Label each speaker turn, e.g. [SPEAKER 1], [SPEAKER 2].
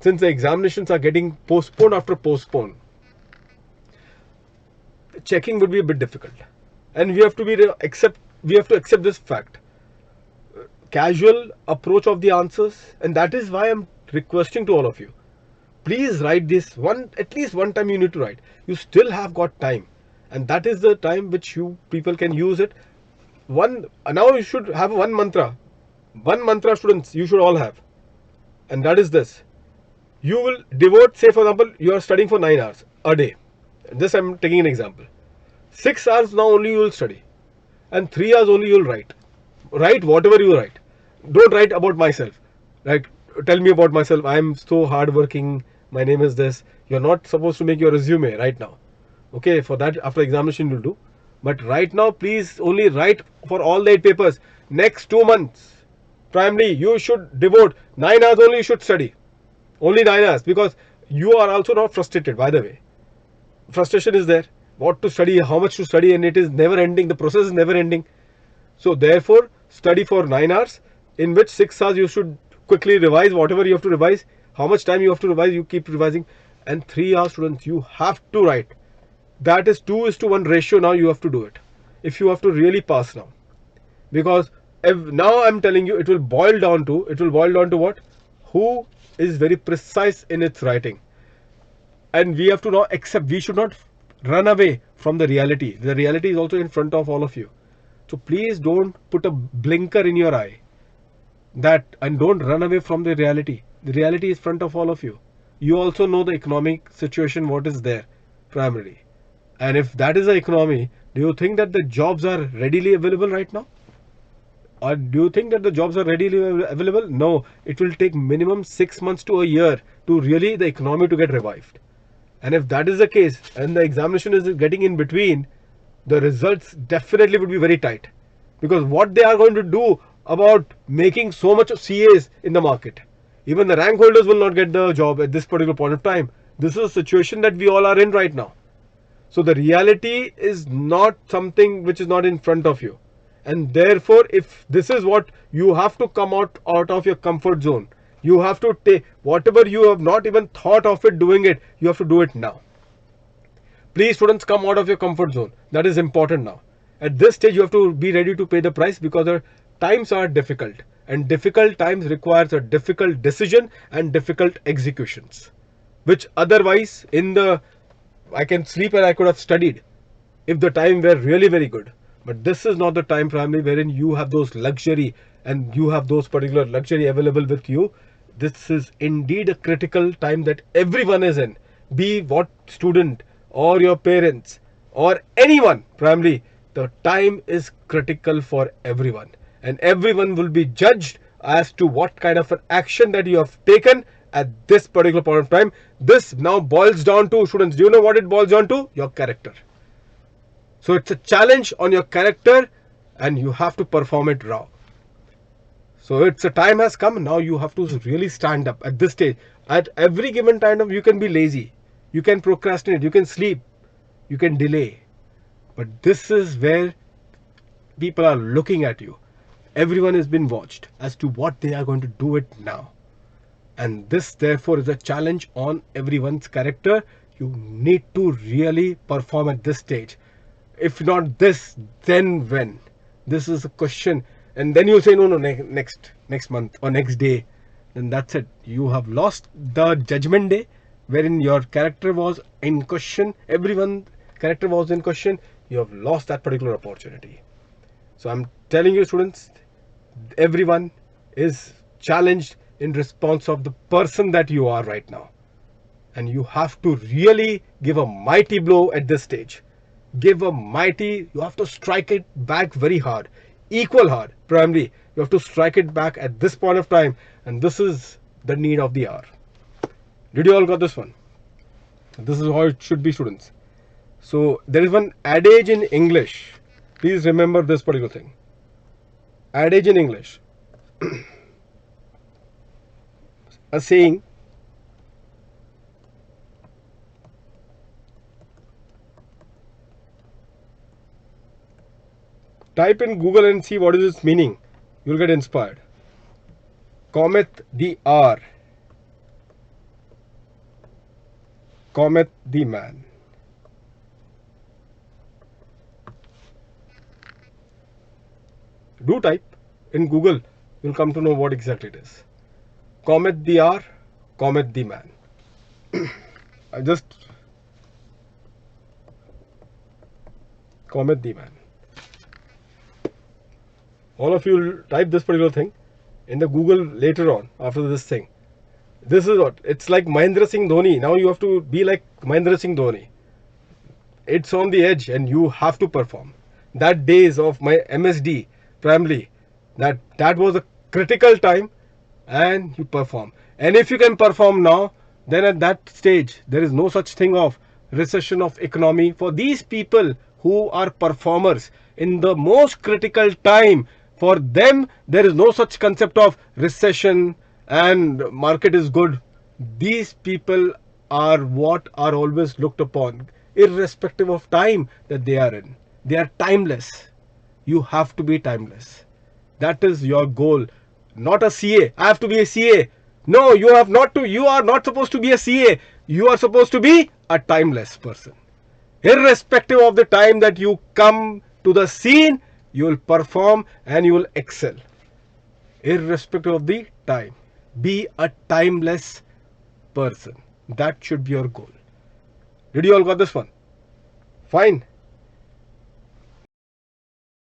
[SPEAKER 1] since the examinations are getting postponed after postponed, checking would be a bit difficult, and we have to accept this fact. Casual approach of the answers, and that is why I'm requesting to all of you, please write this one, at least one time you need to write. You still have got time, and that is the time which you people can use it. One, now you should have one mantra, students, you should all have, and that is this: you will devote, say for example you are studying for 9 hours a day, this I'm taking an example. 6 hours now only you will study, and 3 hours only you will write whatever you write. Don't write about myself, like tell me about myself, I am so hardworking, my name is this. You're not supposed to make your resume right now. Okay, for that after examination you'll do, but right now please only write for all the 8 papers. Next 2 months primarily you should devote 9 hours only, you should study only 9 hours, because you are also not frustrated. By the way, frustration is there, what to study, how much to study, and it is never ending, the process is never ending. So therefore study for 9 hours, in which 6 hours you should quickly revise whatever you have to revise. How much time you have to revise, you keep revising. And 3 hours, students, you have to write. That is 2:1 ratio. Now you have to do it if you have to really pass now, because now I'm telling you, it will boil down to what? Who is very precise in its writing. And we have to now accept, we should not run away from the reality. The reality is also in front of all of you. So please don't put a blinker in your eye, that, and don't run away from the reality. The reality is in front of all of you. You also know the economic situation, what is there primarily. And if that is the economy, do you think that the jobs are readily available right now? Or do you think that the jobs are readily available? No, it will take minimum 6 months to a year to really the economy to get revived. And if that is the case, and the examination is getting in between, the results definitely would be very tight. Because what they are going to do about making so much of CAs in the market, even the rank holders will not get the job at this particular point of time. This is a situation that we all are in right now. So the reality is not something which is not in front of you. And therefore, if this is what you have to come out of your comfort zone, you have to take whatever you have not even thought of it doing it, you have to do it now. Please, students, come out of your comfort zone. That is important now. At this stage, you have to be ready to pay the price, because the times are difficult, and difficult times requires a difficult decision and difficult executions, which otherwise in the, I can sleep and I could have studied if the time were really very good. But this is not the time primarily wherein you have those luxury, and you have those particular luxury available with you. This is indeed a critical time that everyone is in, be what student or your parents or anyone. Primarily the time is critical for everyone, and everyone will be judged as to what kind of an action that you have taken at this particular point of time. This now boils down to, students, do you know what it boils down to? Your character. So it's a challenge on your character, and you have to perform it raw. So it's a time has come, now you have to really stand up at this stage. At every given time, you can be lazy, you can procrastinate, you can sleep, you can delay. But this is where people are looking at you. Everyone has been watched as to what they are going to do it now. And this therefore is a challenge on everyone's character. You need to really perform at this stage. If not this, then when? This is a question. And then you say no, next month or next day. Then that's it. You have lost the judgment day, wherein your character was in question. Everyone's character was in question. You have lost that particular opportunity. So I'm telling you, students, everyone is challenged in response of the person that you are right now. And you have to really give a mighty blow at this stage. You have to strike it back very hard, equal hard. Primarily, you have to strike it back at this point of time, and this is the need of the hour. Did you all got this one? This is how it should be, students. So there is one adage in English. Please remember this particular thing. Adage in English. A saying. Type in Google and see what is its meaning. You'll get inspired. Cometh the hour Comet the man. Do type in Google, you'll come to know what exactly it is. Comet the R, Comet the man. I just Comet the man. All of you will type this particular thing in the Google later on after this thing. This is what it's like. Mahendra Singh Dhoni. Now you have to be like Mahendra Singh Dhoni. It's on the edge and you have to perform. That days of my MSD family, that was a critical time, and you perform. And if you can perform now, then at that stage there is no such thing of recession of economy for these people who are performers in the most critical time. For them there is no such concept of recession and market is good. These people are what are always looked upon irrespective of time that they are in. They are timeless. You have to be timeless. That is your goal. Not a CA. I have to be a CA. No, you have not to. You are not supposed to be a CA. You are supposed to be a timeless person. Irrespective of the time that you come to the scene, you will perform and you will excel. Irrespective of the time. Be a timeless person. That should be your goal. Did you all got this one? Fine.